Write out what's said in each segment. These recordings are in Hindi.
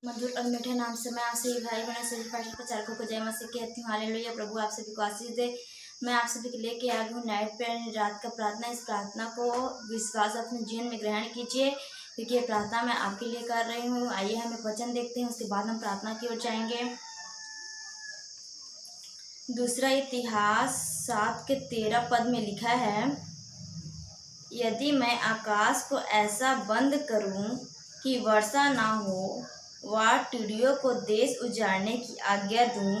मधुर और मीठे नाम से मैं आपसे ही भाई बहन सभी पाठक प्रचारकों को जय मसीह कहती हूँ। हालेलुया। प्रभु आप सभी को आशीष दे। मैं आप सभी के लेके आ गई हूँ नाइट प्रेयर, रात का प्रार्थना। इस प्रार्थना को विश्वास अपने जीवन में ग्रहण कीजिए, क्योंकि ये प्रार्थना मैं आपके लिए कर रही हूँ। आइए हम एक वचन देखते हैं, उसके बाद हम प्रार्थना की ओर जाएंगे। दूसरा इतिहास 7:13 में लिखा है, यदि मैं आकाश को ऐसा बंद करूं कि वर्षा ना हो, व टिड्डियों को देश उजाड़ने की आज्ञा दूं,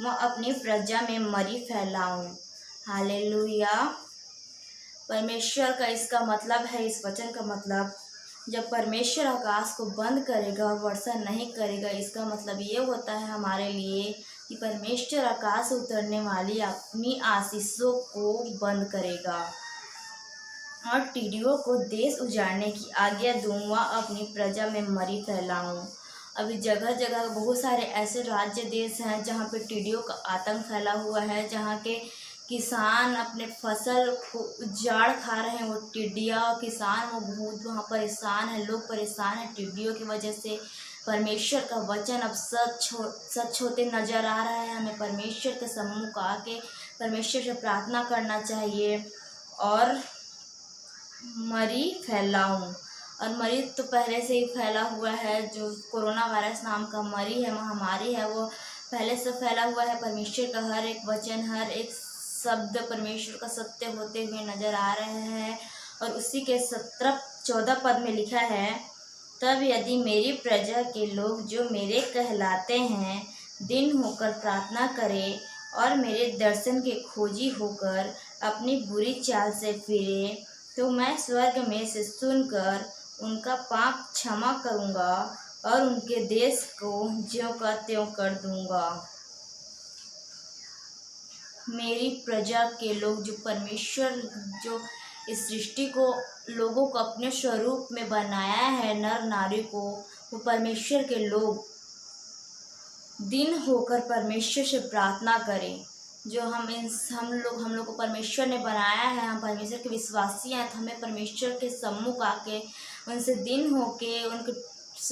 मैं अपनी प्रजा में मरी फैलाऊं। हालेलुया। परमेश्वर का इसका मतलब है, इस वचन का मतलब, जब परमेश्वर आकाश को बंद करेगा और वर्षा नहीं करेगा, इसका मतलब ये होता है हमारे लिए कि परमेश्वर आकाश से उतरने वाली अपनी आशीषों को बंद करेगा और टिड्डियों को देश उजाड़ने की आज्ञा दूंगा, अपनी प्रजा में मरी फैलाऊं। अभी जगह जगह बहुत सारे ऐसे राज्य देश हैं जहाँ पे टिड्डियों का आतंक फैला हुआ है, जहाँ के किसान अपने फसल को उजाड़ खा रहे हैं। वो टिड्डियाँ, किसान वो बहुत वहाँ परेशान है, लोग परेशान हैं टिड्डियों की वजह से। परमेश्वर का वचन अब सच होते नजर आ रहा है। हमें परमेश्वर के सम्मुख आके परमेश्वर से प्रार्थना करना चाहिए और मरी फैलाऊं। और मरी तो पहले से ही फैला हुआ है, जो कोरोना वायरस नाम का मरी है, महामारी है, वो पहले से फैला हुआ है। परमेश्वर का हर एक वचन, हर एक शब्द परमेश्वर का सत्य होते हुए नजर आ रहे हैं। और उसी के 17-14 में लिखा है, तब यदि मेरी प्रजा के लोग जो मेरे कहलाते हैं दिन होकर प्रार्थना करें और मेरे दर्शन के खोजी होकर अपनी बुरी चाल से फिरे, तो मैं स्वर्ग में से सुनकर उनका पाप क्षमा करूंगा और उनके देश को ज्यों का त्यों कर दूंगा। मेरी प्रजा के लोग, जो परमेश्वर जो इस सृष्टि को, लोगों को अपने स्वरूप में बनाया है, नर नारी को, वो परमेश्वर के लोग दिन होकर परमेश्वर से प्रार्थना करें। जो हम लोग को परमेश्वर ने बनाया है, हम परमेश्वर के विश्वासी हैं, तो हमें परमेश्वर के सम्मुख आके उनसे दिन होके, उनके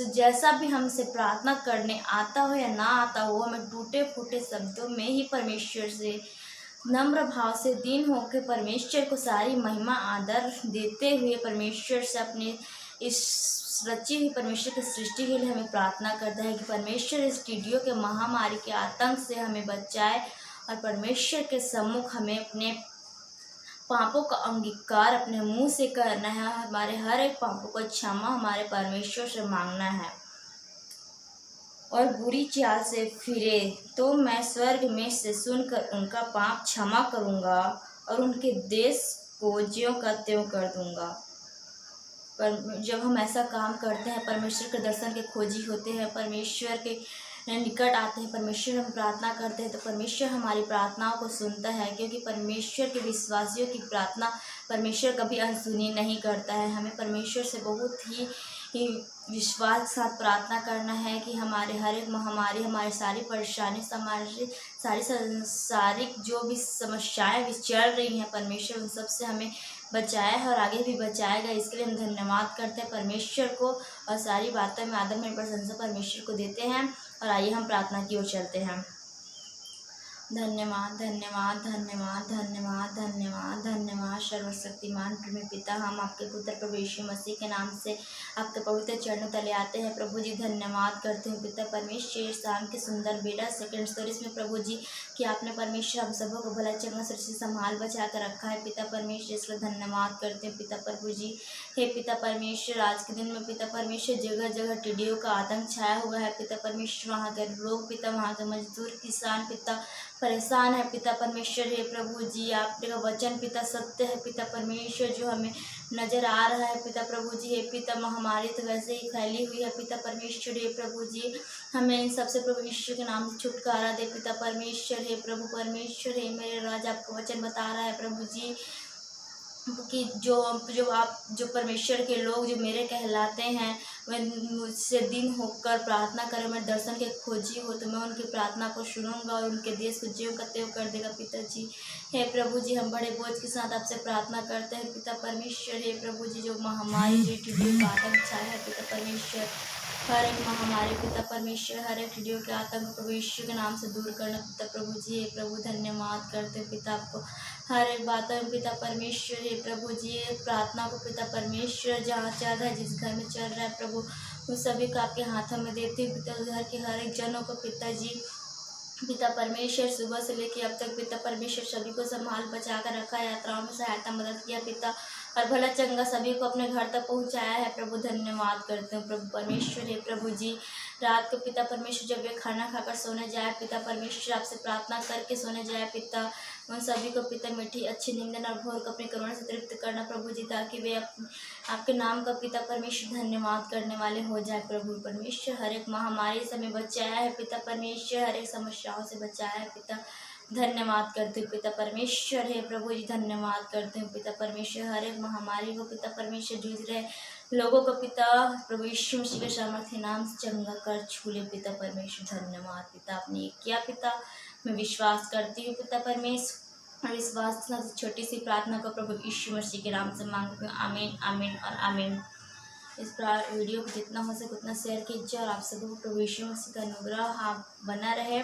जैसा भी हमसे प्रार्थना करने आता हो या ना आता हो, हमें टूटे फूटे शब्दों में ही परमेश्वर से नम्र भाव से दिन होके परमेश्वर को सारी महिमा आदर देते हुए परमेश्वर से अपने इस रची हुई परमेश्वर की सृष्टि के लिए हमें प्रार्थना करता है कि परमेश्वर इस टिड्डियों के महामारी के आतंक से हमें बचाए। और परमेश्वर के सम्मुख हमें अपने पापों का अंगीकार अपने मुंह से करना है, हमारे हर एक पापों को क्षमा हमारे परमेश्वर से मांगना है। और बुरी चाल से फिरे तो मैं स्वर्ग में से सुनकर उनका पाप क्षमा करूंगा और उनके देश को ज्यों का त्यों कर दूंगा। पर जब हम ऐसा काम करते हैं, परमेश्वर के दर्शन के खोजी होते हैं, परमेश्वर के निकट आते हैं, परमेश्वर हम प्रार्थना करते हैं, तो परमेश्वर हमारी प्रार्थनाओं को सुनता है, क्योंकि परमेश्वर के विश्वासियों की प्रार्थना परमेश्वर कभी अनसुनी नहीं करता है। हमें परमेश्वर से बहुत ही विश्वास के साथ प्रार्थना करना है कि हमारे हर एक महामारी, हमारी सारी परेशानी, हमारी सारी संसारिक जो भी समस्याएं भी चल रही हैं, परमेश्वर उन सब से हमें बचाया है और आगे भी बचाएगा। इसके लिए हम धन्यवाद करते हैं परमेश्वर को और सारी बातों में आदर में प्रशंसा परमेश्वर को देते हैं। और आइए हम प्रार्थना की ओर चलते हैं। धन्यवाद धन्यवाद धन्यवाद धन्यवाद धन्यवाद धन्यवाद सर्वशक्तिमान प्रेमी पिता, हम आपके पुत्र प्रभु यीशु मसीह के नाम से आपके पवित्र चरणों तले आते हैं। प्रभु जी धन्यवाद करते हैं पिता परमेश्वर, शाम के सुंदर बेटा सेकंड स्टोरीज में प्रभु जी कि आपने परमेश्वर हम सबों को भला चंगा सृष्टि संभाल बचा कर रखा है पिता परमेश्वर, इसलिए धन्यवाद करते हैं पिता प्रभु जी। हे पिता परमेश्वर, आज के दिन में पिता परमेश्वर जगह जगह टिड्डियों का आतंक छाया हुआ है पिता परमेश्वर। वहाँ के लोग पिता, वहाँ के मजदूर किसान पिता परेशान है पिता परमेश्वर। हे प्रभु जी, आपका वचन पिता सत्य है पिता परमेश्वर, जो हमें नजर आ रहा है पिता प्रभु जी। हे पिता, महामारी तो वैसे ही फैली हुई है पिता परमेश्वर। हे प्रभु जी, हमें इन सबसे प्रभु यीशु के नाम से छुटकारा दे पिता परमेश्वर। हे प्रभु परमेश्वर, हे मेरे राजा, आपका वचन बता रहा है प्रभु जी कि जो परमेश्वर के लोग जो मेरे कहलाते हैं, वह मुझसे दिन होकर प्रार्थना करें, मैं दर्शन के खोजी हो, तो मैं उनकी प्रार्थना को सुनूंगा और उनके देश को ज्यों का त्यों कर देगा पिता जी। हे प्रभु जी, हम बड़े बोझ के साथ आपसे प्रार्थना करते हैं पिता परमेश्वर। हे प्रभु जी, जो महामारी जो टिड्डियों का आतंक छाया है पिता परमेश्वर, हर एक महामारी पिता परमेश्वर, हर एक वीडियो के आतंक प्रभु यीशु के नाम से दूर करना पिता प्रभु जी। हे प्रभु धन्यवाद करते हैं पिता आपको, हर एक बातों में पिता परमेश्वर। हे प्रभु जी, प्रार्थना को पिता परमेश्वर जहाँ चल रहा है, जिस घर में चल रहा है प्रभु, उन सभी को आपके हाथों में देते हैं पिता। घर के हर एक जनों को पिताजी, पिता परमेश्वर सुबह से लेकर अब तक पिता परमेश्वर सभी को संभाल बचा कर रखा, यात्राओं में सहायता मदद किया पिता, और भला चंगा सभी को अपने घर तक पहुंचाया है प्रभु। धन्यवाद करते हैं प्रभु परमेश्वर। हे प्रभु जी, रात को पिता परमेश्वर जब वे खाना खाकर सोने जाए पिता परमेश्वर, आपसे प्रार्थना करके सोने जाए पिता, उन सभी को पिता मीठी अच्छी नींद और भोर को अपनी करुणा से तृप्त करना प्रभु जी, ताकि वे आपके नाम का पिता परमेश्वर धन्यवाद करने वाले हो जाए प्रभु परमेश्वर। हर एक महामारी से हमें बचाया है पिता परमेश्वर, हर एक समस्याओं से बचाया है पिता। धन्यवाद करते हो पिता परमेश्वर। हे प्रभु जी, धन्यवाद करते हो पिता परमेश्वर। हर एक महामारी को पिता परमेश्वर जूझ रहे लोगों को पिता प्रभु यीशु मसीह के सामर्थ्य नाम से चंगा कर छूले पिता परमेश्वर। धन्यवाद पिता, आपने ये किया पिता, मैं विश्वास करती हूँ पिता परमेश्वर, और इस वास्ता छोटी सी प्रार्थना को प्रभु यीशु मसीह के नाम से मांगती हूँ। आमीन, आमीन और आमीन। इस वीडियो को जितना हो सके उतना शेयर कीजिए, और आप सबको प्रभु यीशु मसीह का अनुग्रह आप बना रहे।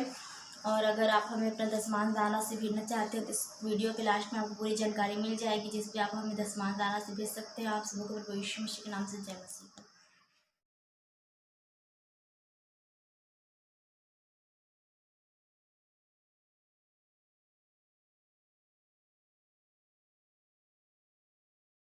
और अगर आप हमें अपना दशमांश दाना से भेजना चाहते हो तो इस वीडियो के लास्ट में आपको पूरी जानकारी मिल जाएगी, जिस पे आप हमें दशमांश दाना से भेज सकते हैं। आप सबको प्रभु यीशु मसीह के नाम से जय मसीह।